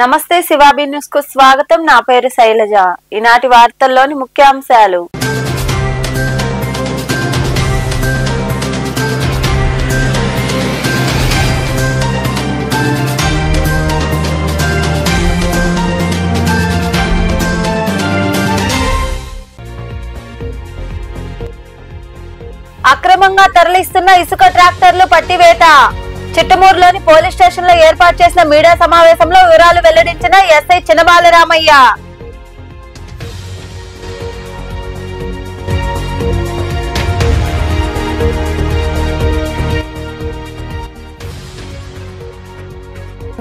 నమస్తే శివాబీ న్యూస్ కు స్వాగతం. నా పేరు శైలజ. ఈనాటి వార్తల్లోని ముఖ్యాంశాలు. అక్రమంగా తరలిస్తున్న ఇసుక ట్రాక్టర్లు పట్టివేత. చిట్టమూరులోని పోలీస్ స్టేషన్ లో ఏర్పాటు చేసిన మీడియా సమావేశంలో వివరాలు వెల్లడించిన ఎస్ఐ చినబాలరామయ్య.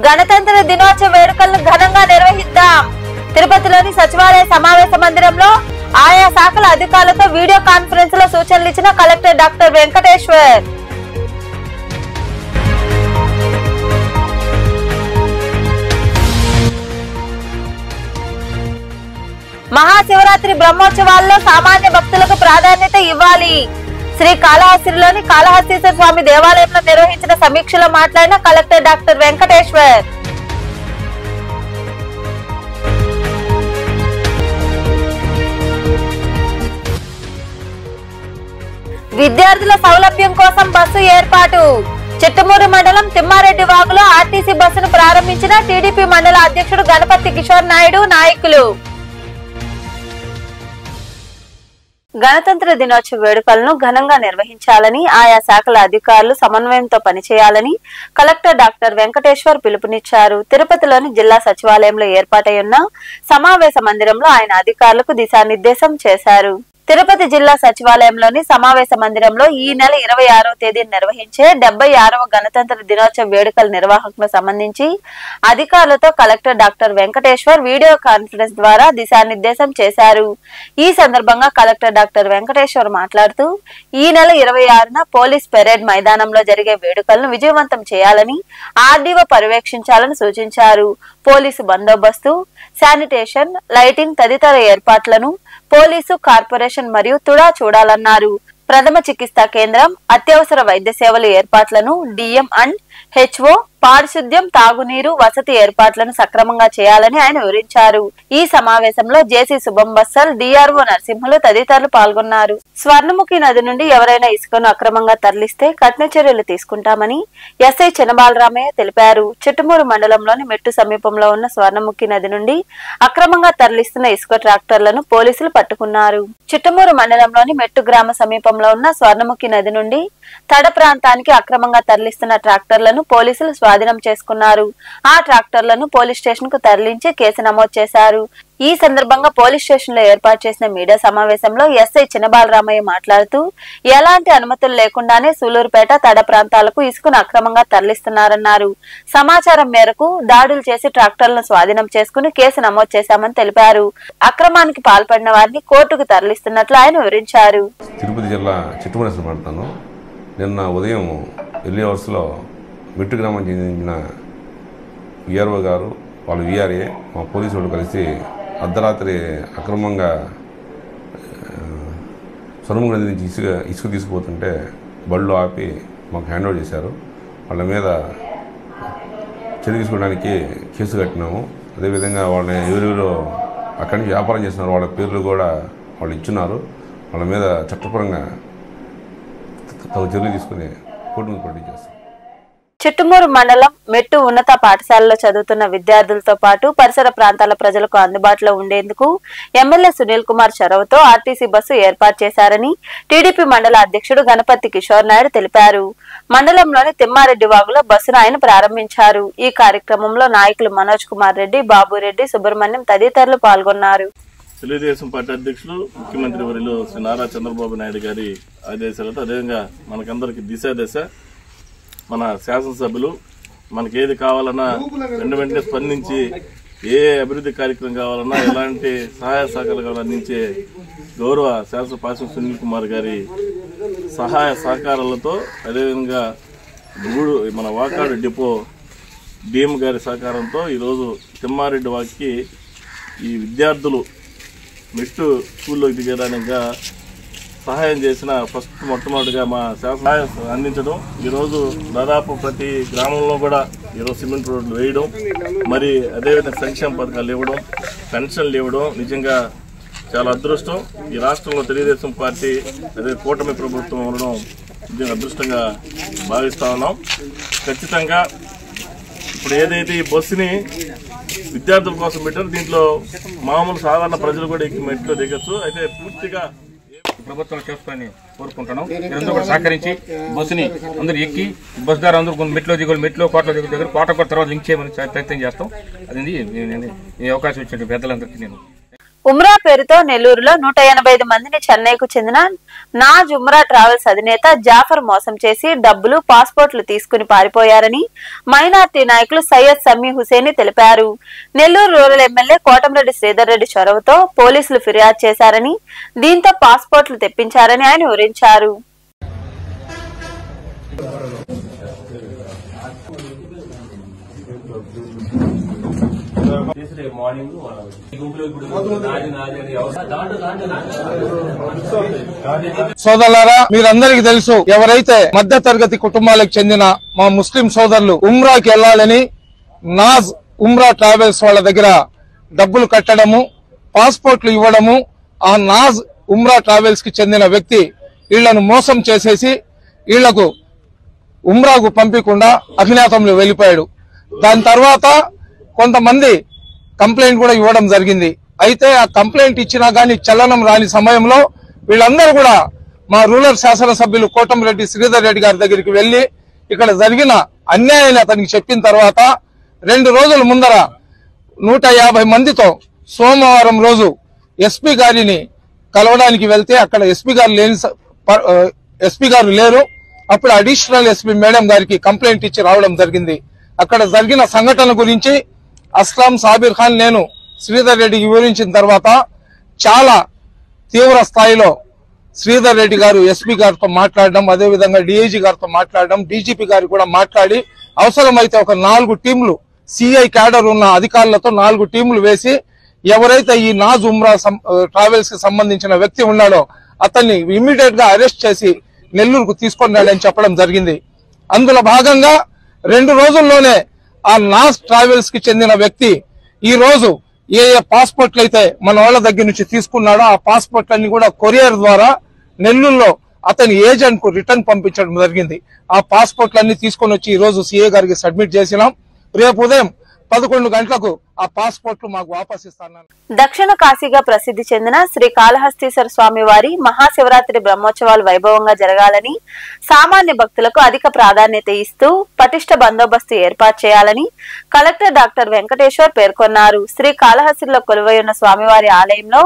గణతంత్ర దినోత్సవ వేడుకలను ఘనంగా నిర్వహిద్దాం. తిరుపతిలోని సచివాలయ సమావేశ మందిరంలో ఆయా శాఖల అధికారులతో వీడియో కాన్ఫరెన్స్ లో సూచనలు ఇచ్చిన కలెక్టర్ డాక్టర్ వెంకటేశ్వర్. మహాశివరాత్రి బ్రహ్మోత్సవాల్లో సామాన్య భక్తులకు ప్రాధాన్యత ఇవ్వాలి. శ్రీకాళహస్తిలోని కాళహస్తీశ్వర స్వామి దేవాలయంలో నిర్వహించిన సమీక్షలో మాట్లాడిన కలెక్టర్ డాక్టర్ వెంకటేశ్వర్. విద్యార్థుల సౌలభ్యం కోసం బస్సు ఏర్పాటు. చిట్టమూరు మండలం తిమ్మారెడ్డి వాగులో ఆర్టీసీ బస్సును ప్రారంభించిన టీడీపీ మండల అధ్యక్షుడు గణపతి కిషోర్ నాయుడు నాయకులు. గణతంత్ర దినోత్సవ వేడుకలను ఘనంగా నిర్వహించాలని ఆయా శాఖల అధికారులు సమన్వయంతో పనిచేయాలని కలెక్టర్ డాక్టర్ వెంకటేశ్వర్ పిలుపునిచ్చారు. తిరుపతిలోని జిల్లా సచివాలయంలో ఏర్పాటైన సమావేశ మందిరంలో ఆయన అధికారులకు దిశానిర్దేశం చేశారు. తిరుపతి జిల్లా సచివాలయంలోని సమావేశ మందిరంలో ఈ నెల 26వ తేదీన నిర్వహించే 76వ గణతంత్ర దినోత్సవ వేడుకల నిర్వహణకు సంబంధించి అధికారులతో collector doctor Venkateshwar video conference ద్వారా దిశానిర్దేశం చేశారు. ఈ సందర్భంగా కలెక్టర్ డాక్టర్ వెంకటేశ్వర్ మాట్లాడుతూ ఈ నెల 26న పోలీస్ పెరేడ్ మైదానంలో జరిగే వేడుకలను విజయవంతం చేయాలని ఆర్డీఓ పర్యవేక్షించాలని సూచించారు. పోలీసు బందోబస్తు, శానిటేషన్, లైటింగ్ తదితర ఏర్పాట్లను పోలీసు, కార్పొరేషన్ మరియు తుడా చూడాలన్నారు. ప్రథమ చికిత్సా కేంద్రం, అత్యవసర వైద్య సేవల ఏర్పాట్లను డిఎం అండ్ హెచ్ఓ, పారిశుద్ధ్యం, తాగునీరు, వసతి ఏర్పాట్లను సక్రమంగా చేయాలని ఆయన వివరించారు. ఈ సమావేశంలో జేసీ శుభం బస్సల్, డిఆర్ఓ నరసింహులు తదితరులు పాల్గొన్నారు. స్వర్ణముఖి నది నుండి ఎవరైనా ఇసుకను అక్రమంగా తరలిస్తే కఠిన చర్యలు తీసుకుంటామని ఎస్ఐ చినబాలరామయ్య తెలిపారు. చిట్టమూరు మండలంలోని మెట్టు సమీపంలో ఉన్న స్వర్ణముఖి నది నుండి అక్రమంగా తరలిస్తున్న ఇసుక ట్రాక్టర్లను పోలీసులు పట్టుకున్నారు. చిట్టమూరు మండలంలోని మెట్టు గ్రామ సమీపంలో ఉన్న స్వర్ణముఖి నది నుండి తడ ప్రాంతానికి అక్రమంగా తరలిస్తున్న ట్రాక్టర్లను పోలీసులు స్వాధీనం చేసుకున్నారు. ఆ ట్రాక్టర్లను పోలీస్ స్టేషన్ కు తరలించి కేసు నమోదు చేశారు. ఈ సందర్భంగా పోలీస్ స్టేషన్ లో ఏర్పాటు చేసిన మీడియా సమావేశంలో ఎస్ఐ చినబాలరామయ్య మాట్లాడుతూ ఎలాంటి అనుమతులు లేకుండానే సూలూరుపేట, తడ ప్రాంతాలకు ఇసుకను అక్రమంగా తరలిస్తున్నారన్నారు. సమాచారం మేరకు దాడులు చేసి ట్రాక్టర్లను స్వాధీనం చేసుకుని కేసు నమోదు చేశామని తెలిపారు. అక్రమానికి పాల్పడిన వారిని కోర్టుకు తరలిస్తున్నట్లు ఆయన వివరించారు. తిరుపతి జిల్లా చిట్టమూరు పడతాను. నిన్న ఉదయం ఎర్లీ అవర్స్లో మెట్టు గ్రామానికి చెందిన విఆర్ఓ గారు, వాళ్ళ విఆర్ఏ, మా పోలీసు వాళ్ళు కలిసి అర్ధరాత్రి అక్రమంగా సొరముఖి నది నుంచి ఇసుక తీసుకుపోతుంటే బళ్ళు ఆపి మాకు హ్యాండ్ ఓవర్ చేశారు. వాళ్ళ మీద చర్య తీసుకోవడానికి కేసు కట్టినాము. అదేవిధంగా వాళ్ళని ఎవరెవరో అక్కడి నుంచి వ్యాపారం చేస్తున్నారు, వాళ్ళ పేర్లు కూడా వాళ్ళు ఇచ్చున్నారు. వాళ్ళ మీద చట్టపరంగా తగు చర్యలు తీసుకుని కోర్టు పోటీ చేస్తాం. చిట్టమూరు మండలం మెట్టు ఉన్నత పాఠశాలలో చదువుతున్న విద్యార్థులతో పాటు పరిసర ప్రాంతాల ప్రజలకు అందుబాటులో ఉండేందుకు ఎమ్మెల్యే సునీల్ కుమార్ చొరవతో ఆర్టీసీ బస్సు ఏర్పాటు చేశారని టీడీపీ మండల అధ్యక్షుడు గణపతి కిషోర్ నాయుడు తెలిపారు. మండలంలోని తిమ్మారెడ్డి వాగులో బస్సును ఆయన ప్రారంభించారు. ఈ కార్యక్రమంలో నాయకులు మనోజ్ కుమార్ రెడ్డి, బాబురెడ్డి, సుబ్రహ్మణ్యం తదితరులు పాల్గొన్నారు. తెలుగుదేశం పార్టీ అధ్యక్షులు, ముఖ్యమంత్రి వర్యులు శ్రీ నారా చంద్రబాబు నాయుడు గారి ఆదేశాలతో అదేవిధంగా మనకందరికి దిశ మన శాసనసభ్యులు మనకి ఏది కావాలన్నా వెంటనే స్పందించి ఏ అభివృద్ధి కార్యక్రమం కావాలన్నా ఎలాంటి సహాయ సహకారాలు అందించే గౌరవ శాసనసభ సునీల్ కుమార్ గారి సహాయ సహకారాలతో అదేవిధంగా మన వాకాడు డిపో డిఎం గారి సహకారంతో ఈరోజు తిమ్మారెడ్డి వాక్కి ఈ విద్యార్థులు మెట్టు స్కూల్లోకి దిగడానికి సహాయం చేసిన మొట్టమొదటిగా మా సహాయం అందించడం. ఈరోజు దాదాపు ప్రతి గ్రామంలో కూడా ఈరోజు సిమెంట్ రోడ్లు వేయడం, మరి అదేవిధంగా సంక్షేమ పథకాలు ఇవ్వడం, పెన్షన్లు ఇవ్వడం నిజంగా చాలా అదృష్టం. ఈ రాష్ట్రంలో తెలుగుదేశం పార్టీ అదే కూటమి ప్రభుత్వం ఉండడం నిజంగా అదృష్టంగా భావిస్తా ఉన్నాం. ఖచ్చితంగా ఇప్పుడు ఏదైతే ఈ బస్సుని విద్యార్థుల కోసం పెట్టారో దీంట్లో మామూలు సాధారణ ప్రజలు కూడా ఎక్కి మెట్లో దిగచ్చు. అయితే పూర్తిగా ప్రభుత్వం చేసుకొని కోరుకుంటున్నాం. మీరందరూ కూడా సహకరించి బస్సుని అందరూ ఎక్కి బస్సు ద్వారా అందరూ మెట్లో దిగులు మెట్లో కోట్ల దగ్గర కోట కూడా తర్వాత లింక్ చేయమని ప్రయత్నం చేస్తాం. అది ఈ అవకాశం ఇచ్చిన పెద్దలందరికీ నేను ఉమ్రా పేరుతో నెల్లూరులో 185 మందిని చెన్నైకు చెందిన నాజ్ ఉమ్రా ట్రావెల్స్ అధినేత జాఫర్ మోసం చేసి డబ్బులు, పాస్పోర్ట్లు తీసుకుని పారిపోయారని మైనార్టీ నాయకులు సయ్యద్ సమీ హుసేని తెలిపారు. నెల్లూరు రూరల్ ఎమ్మెల్యే కోటంరెడ్డి శ్రీధర్ రెడ్డి చొరవతో పోలీసులు ఫిర్యాదు చేశారని, దీంతో పాస్పోర్ట్లు తెప్పించారని ఆయన వివరించారు. సోదరులారా, మీరందరికీ తెలుసు, ఎవరైతే మధ్య తరగతి కుటుంబాలకు చెందిన మా ముస్లిం సోదరులు ఉమ్రాకి వెళ్లాలని నాజ్ ఉమ్రా ట్రావెల్స్ వాళ్ళ దగ్గర డబ్బులు కట్టడము, పాస్పోర్ట్లు ఇవ్వడము, ఆ నాజ్ ఉమ్రా ట్రావెల్స్ కి చెందిన వ్యక్తి వీళ్లను మోసం చేసేసి వీళ్లకు ఉమ్రాకు పంపించకుండా అజ్ఞాతంలో వెళ్లిపోయాడు. దాని తర్వాత కొంతమంది కంప్లైంట్ కూడా ఇవ్వడం జరిగింది. అయితే ఆ కంప్లైంట్ ఇచ్చినా గానీ చలనం రాని సమయంలో వీళ్ళందరూ కూడా మా రూరల్ శాసనసభ్యులు కోటంరెడ్డి శ్రీధర్ రెడ్డి గారి దగ్గరికి వెళ్లి ఇక్కడ జరిగిన అన్యాయాన్ని అతనికి చెప్పిన తర్వాత 2 రోజుల ముందర 150 మందితో సోమవారం రోజు ఎస్పీ గారిని కలవడానికి వెళ్తే అక్కడ ఎస్పీ గారు లేరు. అప్పుడు అడిషనల్ ఎస్పీ మేడం గారికి కంప్లైంట్ ఇచ్చి రావడం జరిగింది. అక్కడ జరిగిన సంఘటన గురించి అస్లాం సాబిర్ ఖాన్ నేను శ్రీధర్ రెడ్డికి వివరించిన తర్వాత చాలా తీవ్ర స్థాయిలో శ్రీధర్ రెడ్డి గారు ఎస్పీ గారితో మాట్లాడడం, అదేవిధంగా డిఐజీ గారితో మాట్లాడడం, డీజీపీ గారు కూడా మాట్లాడి అవసరమైతే ఒక 4 టీంలు సిఐ క్యాడర్ ఉన్న అధికారులతో 4 టీంలు వేసి ఎవరైతే ఈ నాజ్ ఉమ్రా ట్రావెల్స్ కి సంబంధించిన వ్యక్తి ఉన్నాడో అతన్ని ఇమ్మీడియట్ గా అరెస్ట్ చేసి నెల్లూరుకు తీసుకొన్నాడని చెప్పడం జరిగింది. అందులో భాగంగా 2 రోజుల్లోనే ఆ నాజ్ ట్రావెల్స్ కి చెందిన వ్యక్తి ఈ రోజు ఏ పాస్పోర్ట్లు అయితే మన వాళ్ళ దగ్గర నుంచి తీసుకున్నాడో ఆ పాస్పోర్ట్లన్నీ కూడా కొరియర్ ద్వారా నెల్లూరులో అతని ఏజెంట్ కు రిటర్న్ పంపించడం జరిగింది. ఆ పాస్పోర్ట్లన్నీ తీసుకొని వచ్చి ఈ రోజు సీఏ గారికి సబ్మిట్ చేసినాం. రేపు ఉదయం 11 గంటలకు ఆ పాస్పోర్ట్లు మాకు వాపస్ ఇస్తాను. దక్షిణ కాశీగా ప్రసిద్ధి చెందిన శ్రీ కాళహస్తీశ్వర స్వామి వారి మహాశివరాత్రి బ్రహ్మోత్సవాలు వైభవంగా జరగాలని, సామాన్య భక్తులకు అధిక ప్రాధాన్యత ఇస్తూ పటిష్ట బందోబస్తు ఏర్పాటు చేయాలని కలెక్టర్ డాక్టర్ వెంకటేశ్వర్ పేర్కొన్నారు. శ్రీ కాళహస్తిలో కొలువై ఉన్న స్వామివారి ఆలయంలో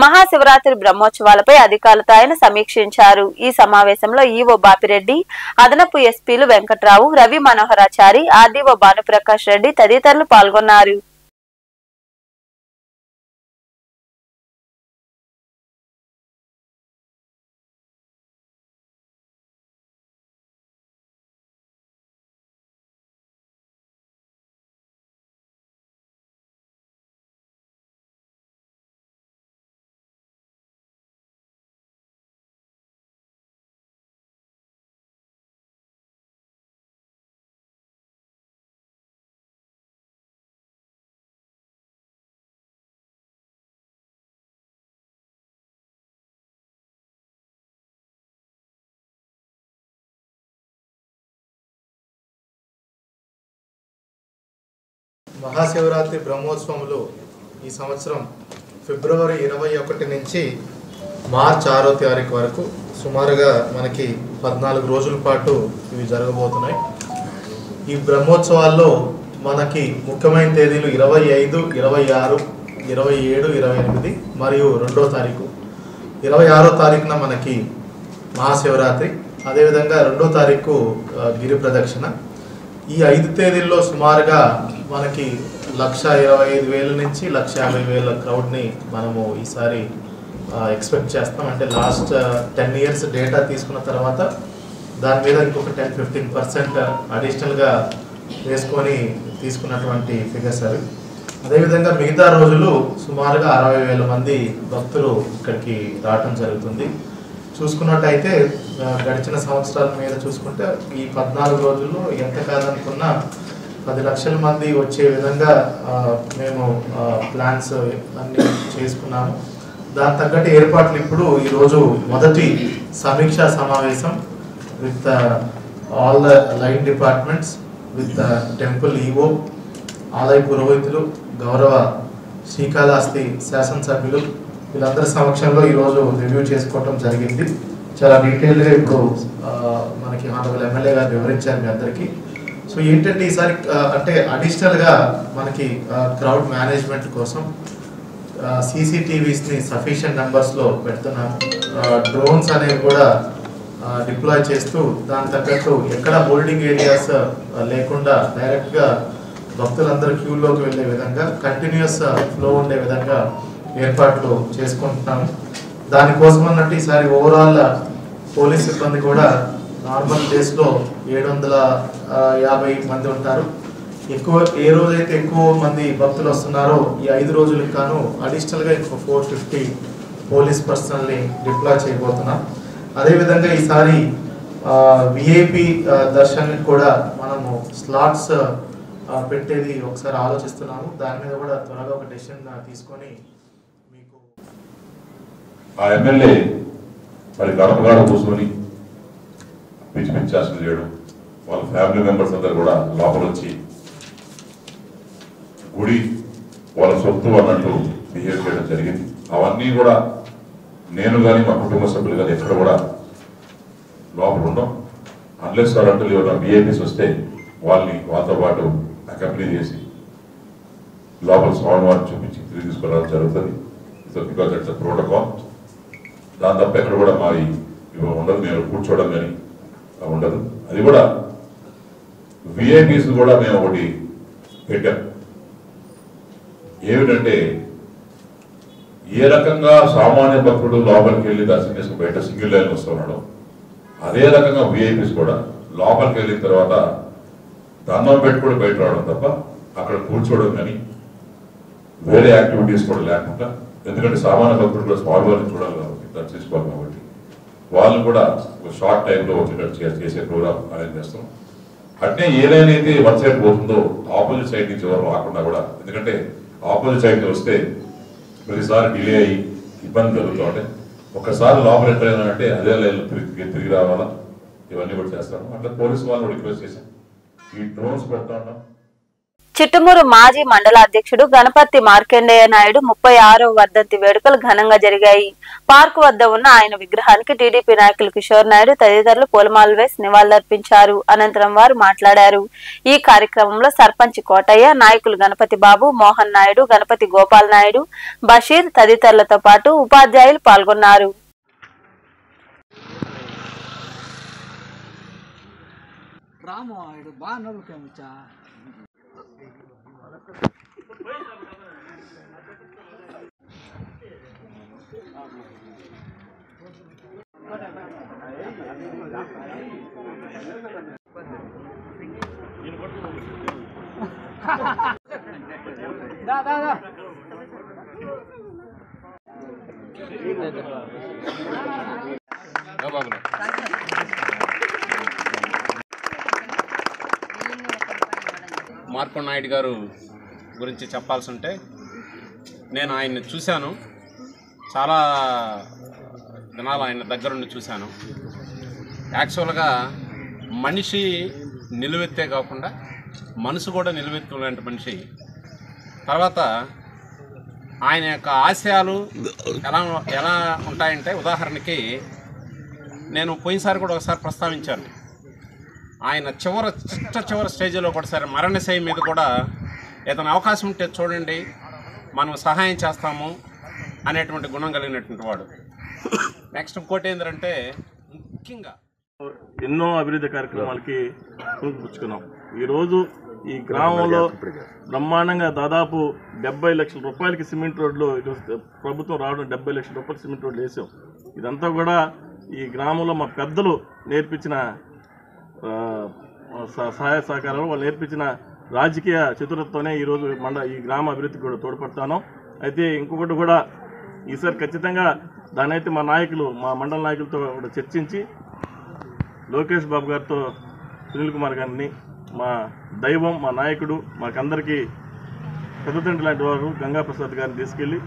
మహాశివరాత్రి బ్రహ్మోత్సవాలపై అధికారులతో ఆయన సమీక్షించారు. ఈ సమావేశంలో ఈవో బాపిరెడ్డి, అదనపు ఎస్పీలు వెంకట్రావు, రవి మనోహరాచారి, ఆర్డీఓ భానుప్రకాష్ రెడ్డి తదితరులు పాల్గొన్నారు. మహాశివరాత్రి బ్రహ్మోత్సవంలో ఈ సంవత్సరం ఫిబ్రవరి 21 నుంచి మార్చి 6వ తారీఖు వరకు సుమారుగా మనకి 14 రోజుల పాటు ఇవి జరగబోతున్నాయి. ఈ బ్రహ్మోత్సవాల్లో మనకి ముఖ్యమైన తేదీలు 25, 26, 27, 28 మరియు 2వ తారీఖు. 26వ తారీఖున మనకి మహాశివరాత్రి, అదేవిధంగా 2వ తారీఖు గిరి ప్రదక్షిణ. ఈ 5 తేదీల్లో సుమారుగా మనకి 1,25,000 నుంచి 1,50,000 క్రౌడ్ని మనము ఈసారి ఎక్స్పెక్ట్ చేస్తాం. అంటే లాస్ట్ 10 years డేటా తీసుకున్న తర్వాత దాని మీద ఇంకొక 10-15% అడిషనల్గా వేసుకొని తీసుకున్నటువంటి ఫిగర్స్ అవి. అదేవిధంగా మిగతా రోజులు సుమారుగా 60,000 మంది భక్తులు ఇక్కడికి రావడం జరుగుతుంది. చూసుకున్నట్టయితే గడిచిన సంవత్సరాల మీద చూసుకుంటే ఈ 14 రోజుల్లో ఎంత కాదనుకున్నా 10 లక్షల మంది వచ్చే విధంగా మేము ప్లాన్స్ అన్ని చేసుకున్నాము. దాని తగ్గట్టు ఏర్పాట్లు ఇప్పుడు ఈరోజు మొదటి సమీక్షా సమావేశం with all the line departments, with temple EO, ఆలయ పురోహితులు, గౌరవ శ్రీకాళహస్తి శాసనసభ్యులు వీళ్ళందరి సమక్షంలో ఈరోజు రివ్యూ చేసుకోవటం జరిగింది. చాలా డీటెయిల్గా ఇప్పుడు మనకి హానరబుల్ ఎమ్మెల్యే గారు వివరించారు మీ అందరికీ. సో ఏంటంటే ఈసారి అంటే అడిషనల్గా మనకి క్రౌడ్ మేనేజ్మెంట్ కోసం CCTVsని సఫిషియంట్ నెంబర్స్లో పెడుతున్నాము. డ్రోన్స్ అనేవి కూడా డిప్లాయ్ చేస్తూ దాని తగ్గట్టు ఎక్కడ హోల్డింగ్ ఏరియాస్ లేకుండా డైరెక్ట్గా భక్తులందరూ క్యూలోకి వెళ్ళే విధంగా కంటిన్యూస్ ఫ్లో ఉండే విధంగా ఏర్పాట్లు చేసుకుంటున్నాము. దానికోసం అన్నట్టు ఈసారి ఓవరాల్ పోలీస్ సిబ్బంది కూడా నార్మల్ డేస్లో 750 మంది ఉంటారు. ఎక్కువ ఏ రోజైతే ఎక్కువ మంది భక్తులు వస్తున్నారో ఈ 5 రోజులకు గాను అడిషనల్గా ఇంకో 450 పోలీస్ పర్సనల్ని డిప్లాయ్ చేయబోతున్నాం. అదేవిధంగా ఈసారి విఐపి దర్శనానికి కూడా మనము స్లాట్స్ పెట్టేది ఒకసారి ఆలోచిస్తున్నాము. దాని మీద కూడా త్వరగా ఒక డెసిషన్ తీసుకొని మీకు ఆ ఎమ్మెల్యే మరి గడపగాడ కూర్చొని పిచ్చి పిచ్చి చేష్టలు చేయడం, వాళ్ళ ఫ్యామిలీ మెంబర్స్ అందరు కూడా లోపల వచ్చి గుడి వాళ్ళ సొత్తు అన్నట్టు బిహేవ్ చేయడం జరిగింది. అవన్నీ కూడా నేను కానీ మా కుటుంబ సభ్యులు కానీ ఎక్కడ కూడా లోపల ఉన్నాం. అన్లెస్ వారంటూ ఎవరైనా విఐపీస్ వస్తే వాళ్ళతో పాటు అకంపెనీ చేసి లోపల స్వామివారిని చూపించి తిరిగి తీసుకురావడం జరుగుతుంది. So because it's protocol. దాని తప్ప ఎక్కడ కూడా మా ఉండదు. నేను కూర్చోవడం కానీ ఉండదు. అది కూడా విఐపీస్ కూడా మేము ఒకటి పెట్టాం. ఏమిటంటే ఏ రకంగా సామాన్య భక్తుడు లోపలికి వెళ్ళి దర్శనం చేసుకుని బయట సింగిల్ లైన్ వస్తున్నాడు, అదే రకంగా విఐపీస్ కూడా లోపలికి వెళ్ళిన తర్వాత దండం పెట్టుకుని బయట రావడం తప్ప అక్కడ కూర్చోవడం కానీ వేరే యాక్టివిటీస్ కూడా లేకుండా, ఎందుకంటే సామాన్య భక్తుడు కూడా స్వామివారిని చూడాలి కాబట్టి దర్శించుకోవాలి కాబట్టి వాళ్ళు కూడా ఒక షార్ట్ టైంలో వచ్చేటట్టు చేసే ప్రోగ్రామ్ అరేంజ్ చేస్తాం. అట్నే ఏదైనా అయితే వన్ సైడ్ పోతుందో ఆపోజిట్ సైడ్ నుంచి ఎవరు రాకుండా కూడా, ఎందుకంటే ఆపోజిట్ సైడ్ వస్తే ప్రతిసారి డిలే అయ్యి ఇబ్బంది జరుగుతూ ఉంటాయి. ఒకసారి లోపల ఎంటర్ అయినారంటే అదే లైన్లో తిరిగి రావాలా, ఇవన్నీ కూడా చేస్తాము. అట్లా పోలీసు వాళ్ళు రిక్వెస్ట్ చేశాం. ఈ డ్రోన్స్ పెడతా ఉన్నాం. చిట్టమూరు మాజీ మండల అధ్యక్షుడు గణపతి మార్కండేయ నాయుడు 36వ వర్ధంతి వేడుకలు ఘనంగా జరిగాయి. పార్కు వద్ద ఉన్న ఆయన విగ్రహానికి టీడీపీ నాయకులు కిషోర్ నాయుడు తదితరులు పూలమాలలు వేసి నివాళులర్పించారు. అనంతరం వారు మాట్లాడారు. ఈ కార్యక్రమంలో సర్పంచ్ కోటయ్య, నాయకులు గణపతి బాబు, మోహన్ నాయుడు, గణపతి గోపాల్ నాయుడు, బషీర్ తదితరులతో పాటు ఉపాధ్యాయులు పాల్గొన్నారు. మార్కండేయ నాయుడు గారు గురించి చెప్పాల్సి ఉంటే, నేను ఆయన్ని చూశాను, చాలా దినాలు ఆయన దగ్గరుండి చూశాను. యాక్చువల్గా మనిషి నిలువెత్తే కాకుండా మనసు కూడా నిలువెత్తులాంటి మనిషి. తర్వాత ఆయన యొక్క ఆశయాలు ఎలా ఉంటాయంటే, ఉదాహరణకి నేను పోయినసారి కూడా ఒకసారి ప్రస్తావించాను. ఆయన చివరి స్టేజ్లో కూడా సరే మరణశయ మీద కూడా ఏదైనా అవకాశం ఉంటే చూడండి, మనం సహాయం చేస్తాము అనేటువంటి గుణం కలిగినటువంటి వాడు. నెక్స్ట్ ఇంకోటి ఏంటంటే, ముఖ్యంగా ఎన్నో అభివృద్ధి కార్యక్రమాలకి పుచ్చుకున్నాం. ఈరోజు ఈ గ్రామంలో బ్రహ్మాండంగా దాదాపు 70 లక్షల రూపాయలకి సిమెంట్ రోడ్లు ప్రభుత్వం రావడం, 70 లక్షల రూపాయల సిమెంట్ రోడ్లు వేసాం. ఇదంతా కూడా ఈ గ్రామంలో మా పెద్దలు నేర్పించిన సహాయ సహకారాలు, వాళ్ళు నేర్పించిన రాజకీయ చతురతతోనే ఈరోజు ఈ గ్రామ అభివృద్ధికి కూడా తోడ్పడతాను. అయితే ఇంకొకటి కూడా ఈసారి ఖచ్చితంగా దాని అయితే మా మండల నాయకులతో కూడా చర్చించి లోకేష్ బాబు గారితో, సునీల్ కుమార్ గారిని, మా దైవం, మా నాయకుడు, మాకందరికీ పెద్ద తండ్రి లాంటి వారు గంగాప్రసాద్ గారిని తీసుకెళ్ళి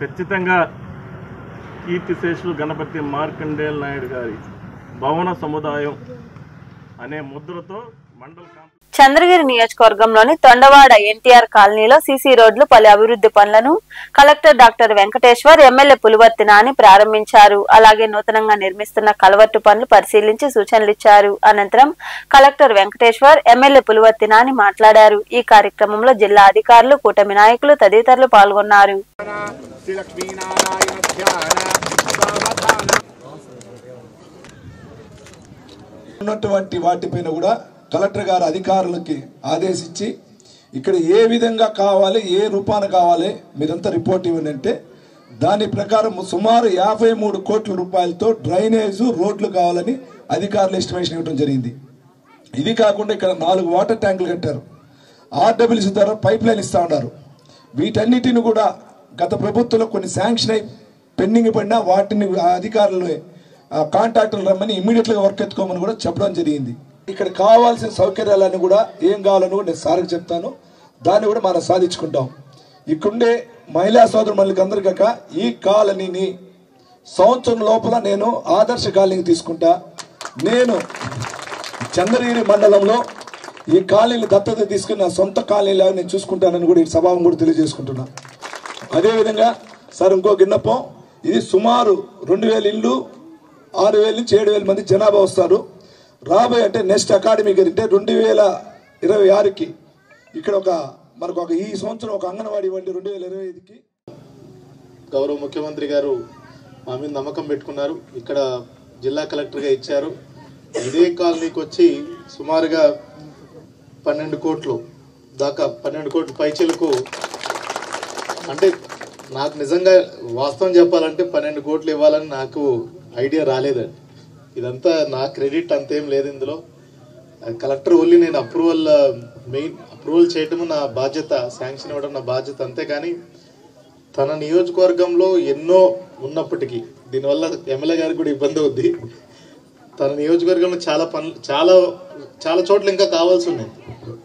ఖచ్చితంగా కీర్తిశేషులు గణపతి మార్కండేయ నాయుడు గారి భవన సముదాయం అనే ముద్రతో మండల చంద్రగిరి నియోజకవర్గంలోని తొండవాడ ఎన్టీఆర్ కాలనీలో సీసీ రోడ్లు పలు అభివృద్ధి పనులను collector doctor Venkateshwar, MLA Pulivarthi Nani ప్రారంభించారు. అలాగే నూతనంగా నిర్మిస్తున్న కలవట్టు పనులు పరిశీలించి సూచనలిచ్చారు. అనంతరం కలెక్టర్ వెంకటేశ్వర్, ఎమ్మెల్యే పులివర్తి నాని మాట్లాడారు. ఈ కార్యక్రమంలో జిల్లా అధికారులు, కూటమి నాయకులు తదితరులు పాల్గొన్నారు. ఉన్నటువంటి వాటిపైన కూడా కలెక్టర్ గారు అధికారులకి ఆదేశించి ఇక్కడ ఏ విధంగా కావాలి, ఏ రూపాన కావాలి మీరంతా రిపోర్ట్ ఇవ్వండి అంటే దాని ప్రకారం సుమారు 53 కోట్ల రూపాయలతో డ్రైనేజ్ రోడ్లు కావాలని అధికారులు ఎస్టిమేషన్ ఇవ్వడం జరిగింది. ఇది కాకుండా ఇక్కడ 4 వాటర్ ట్యాంకులు కట్టారు. ఆర్డబ్ల్యూసీ ద్వారా పైప్ లైన్ ఇస్తూ ఉన్నారు. వీటన్నిటిని కూడా గత ప్రభుత్వంలో కొన్ని శాంక్షన్ అయి పెండింగ్ పడినా వాటిని అధికారులు కాంట్రాక్టర్లు రమ్మని ఇమ్మీడియట్గా వర్క్ ఎత్తుకోమని కూడా చెప్పడం జరిగింది. ఇక్కడ కావాల్సిన సౌకర్యాలన్నీ కూడా ఏం కావాలని కూడా నేను సార్కి చెప్తాను. దాన్ని కూడా మనం సాధించుకుంటాం. ఇక్కడుండే మహిళా సోదరు మళ్ళీ అందరికాక ఈ కాలనీని సంవత్సరం లోపల నేను ఆదర్శ కాలనీకి తీసుకుంటా. నేను చంద్రగిరి మండలంలో ఈ కాలనీని దత్తత తీసుకుని నా సొంత కాలనీలాగా నేను చూసుకుంటానని కూడా ఈ సభావం కూడా తెలియజేసుకుంటున్నా. అదేవిధంగా సార్ ఇంకో విన్నపం, ఇది సుమారు 2000 ఇళ్ళు, 6000 నుంచి 7000 మంది జనాభా వస్తారు. రాబోయే అంటే నెక్స్ట్ అకాడమిక్ అంటే 2026కి ఇక్కడ మనకు ఈ సంవత్సరం ఒక అంగన్వాడీ ఇవ్వండి. 2025కి గౌరవ ముఖ్యమంత్రి గారు మా మీద నమ్మకం పెట్టుకున్నారు. ఇక్కడ జిల్లా కలెక్టర్గా ఇచ్చారు. ఇదే కాలనీకి వచ్చి సుమారుగా 12 కోట్లు దాకా 12 కోట్ల పైచలకు, అంటే నాకు నిజంగా వాస్తవం చెప్పాలంటే 12 కోట్లు ఇవ్వాలని నాకు ఐడియా రాలేదండి. ఇదంతా నా క్రెడిట్ అంతేం లేదు ఇందులో. కలెక్టర్ ఓన్లీ నేను అప్రూవల్ చేయటము నా బాధ్యత, శాంక్షన్ ఇవ్వడం నా బాధ్యత, అంతేకాని తన నియోజకవర్గంలో ఎన్నో ఉన్నప్పటికీ దీనివల్ల ఎమ్మెల్యే గారికి కూడా ఇబ్బంది అవుద్ది. తన నియోజకవర్గంలో చాలా పనులు చాలా చోట్ల ఇంకా కావాల్సి ఉన్నాయి.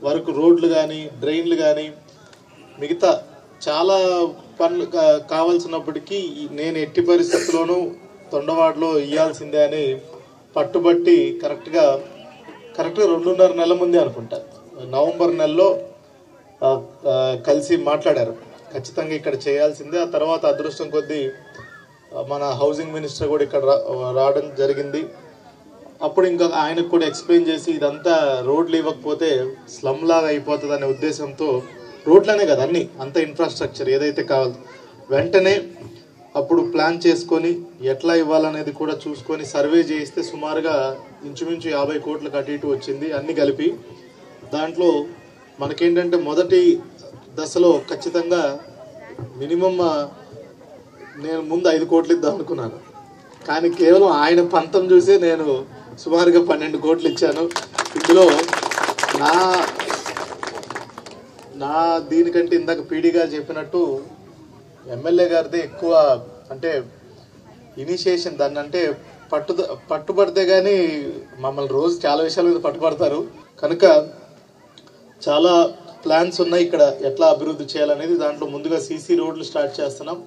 వరకు రోడ్లు కానీ, డ్రైన్లు కానీ, మిగతా చాలా పనులు కావాల్సినప్పటికీ నేను ఎట్టి పరిస్థితుల్లోనూ తొండవాడలో ఇవ్వాల్సిందే అని పట్టుబట్టి కరెక్ట్గా 2.5 నెలల ముందే అనుకుంటా నవంబర్ నెలలో కలిసి మాట్లాడారు. ఖచ్చితంగా ఇక్కడ చేయాల్సిందే. ఆ తర్వాత అదృష్టం కొద్దీ మన హౌసింగ్ మినిస్టర్ కూడా ఇక్కడ రావడం జరిగింది. అప్పుడు ఇంకా ఆయనకు కూడా ఎక్స్ప్లెయిన్ చేసి ఇదంతా రోడ్లు ఇవ్వకపోతే స్లమ్ లాగా అయిపోతుంది అనే ఉద్దేశంతో, రోడ్లనే కదా అన్నీ, అంత ఇన్ఫ్రాస్ట్రక్చర్ ఏదైతే కావాలో వెంటనే అప్పుడు ప్లాన్ చేసుకొని ఎట్లా ఇవ్వాలనేది కూడా చూసుకొని సర్వే చేయిస్తే సుమారుగా ఇంచుమించు 50 కోట్లకు అటు ఇటు వచ్చింది అన్ని కలిపి. దాంట్లో మనకేంటంటే మొదటి దశలో ఖచ్చితంగా మినిమం నేను ముందు 5 కోట్లు ఇద్దాం అనుకున్నాను. కానీ కేవలం ఆయన పంతం చూసే నేను సుమారుగా 12 కోట్లు ఇచ్చాను. ఇందులో నా దీనికంటే ఇందాక పీడీ గారు చెప్పినట్టు ఎమ్మెల్యే గారిది ఎక్కువ, అంటే ఇనిషియేషన్, దాన్ని అంటే పట్టుబడితే కానీ మమ్మల్ని రోజు చాలా విషయాల మీద పట్టుబడతారు కనుక చాలా ప్లాన్స్ ఉన్నాయి ఇక్కడ ఎట్లా అభివృద్ధి చేయాలనేది. దాంట్లో ముందుగా సీసీ రోడ్లు స్టార్ట్ చేస్తున్నాం.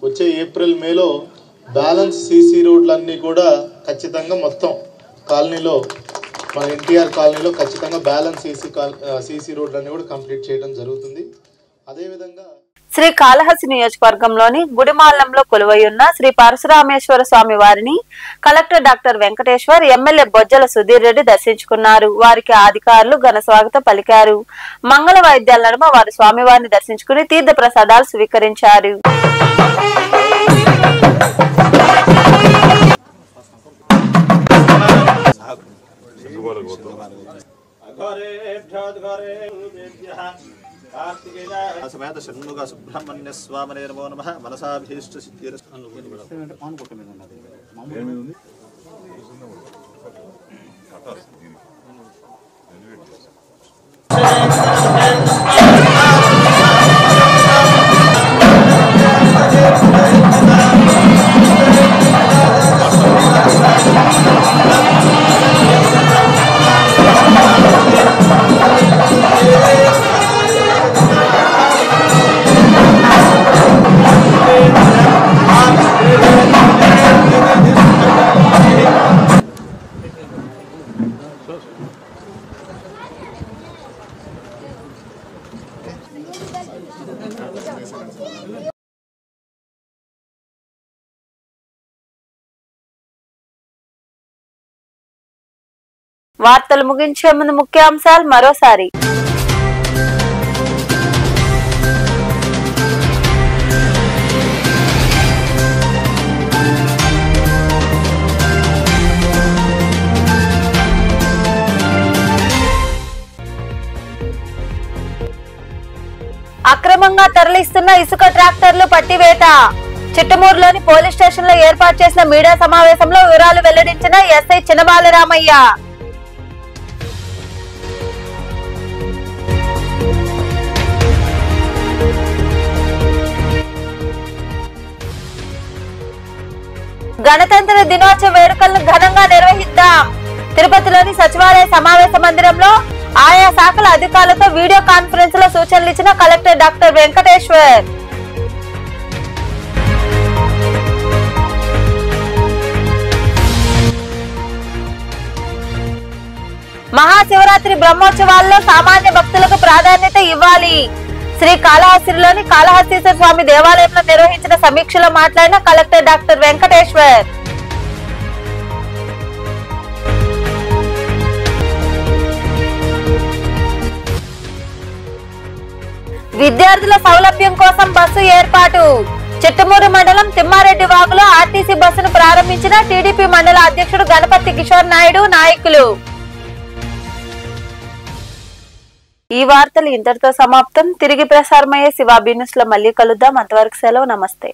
వచ్చే ఏప్రిల్ మేలో బ్యాలెన్స్ సీసీ రోడ్లన్నీ కూడా ఖచ్చితంగా మొత్తం కాలనీలో, మన ఎన్టీఆర్ కాలనీలో ఖచ్చితంగా బ్యాలెన్స్ సీసీ రోడ్లన్నీ కూడా కంప్లీట్ చేయడం జరుగుతుంది. అదేవిధంగా శ్రీకాళహస్తి నియోజకవర్గంలోని గుడిమాలంలో కొలువైయున్న శ్రీ పరశురామేశ్వర స్వామి వారిని collector doctor Venkateshwar, MLA Bojjala Sudheer Reddy దర్శించుకున్నారు. వారికి అధికారులు ఘన స్వాగతం పలికారు. మంగళ వాయిద్యాల నడుమ వారు స్వామివారిని దర్శించుకుని తీర్థ ప్రసాదాలు స్వీకరించారు. సమేత షణ్ముఖ సుబ్రహ్మణ్య స్వామినే నమో నమః. మనసాభీష్ట సిద్ధిరస్తు. వార్తలు ముగించే ముందు ముఖ్యాంశాలు మరోసారి. అక్రమంగా తరలిస్తున్న ఇసుక ట్రాక్టర్లు పట్టివేత. చిట్టమూరులోని పోలీస్ స్టేషన్ లో ఏర్పాటు చేసిన మీడియా సమావేశంలో వివరాలు వెల్లడించిన ఎస్ఐ చినబాలరామయ్య. గణతంత్ర దినోత్సవ వేడుకలను ఘనంగా నిర్వహిద్దాం. తిరుపతిలోని సచివాలయ సమావేశ మందిరంలో ఆయా శాఖల అధికారులతో వీడియో కాన్ఫరెన్స్ లో సూచనలు ఇచ్చిన కలెక్టర్ డాక్టర్ వెంకటేశ్వర్. మహాశివరాత్రి బ్రహ్మోత్సవాల్లో సామాన్య భక్తులకు ప్రాధాన్యత ఇవ్వాలి. శ్రీకాళహస్తిలోని కాళహస్తీశ్వర స్వామి దేవాలయంలో నిర్వహించిన సమీక్షలో మాట్లాడిన కలెక్టర్ డాక్టర్ వెంకటేశ్వర్. విద్యార్థుల సౌలభ్యం కోసం బస్సు ఏర్పాటు. చిట్టమూరు మండలం తిమ్మారెడ్డి వాగులో ఆర్టీసీ బస్సును ప్రారంభించిన టీడీపీ మండల అధ్యక్షుడు గణపతి కిషోర్ నాయుడు నాయకులు. ఈ వార్తలు ఇంతటితో సమాప్తం. తిరిగి ప్రసారమయ్యే శివాబీ న్యూస్ లో మళ్ళీ కలుద్దాం. అంతవరకు సెలవు. నమస్తే.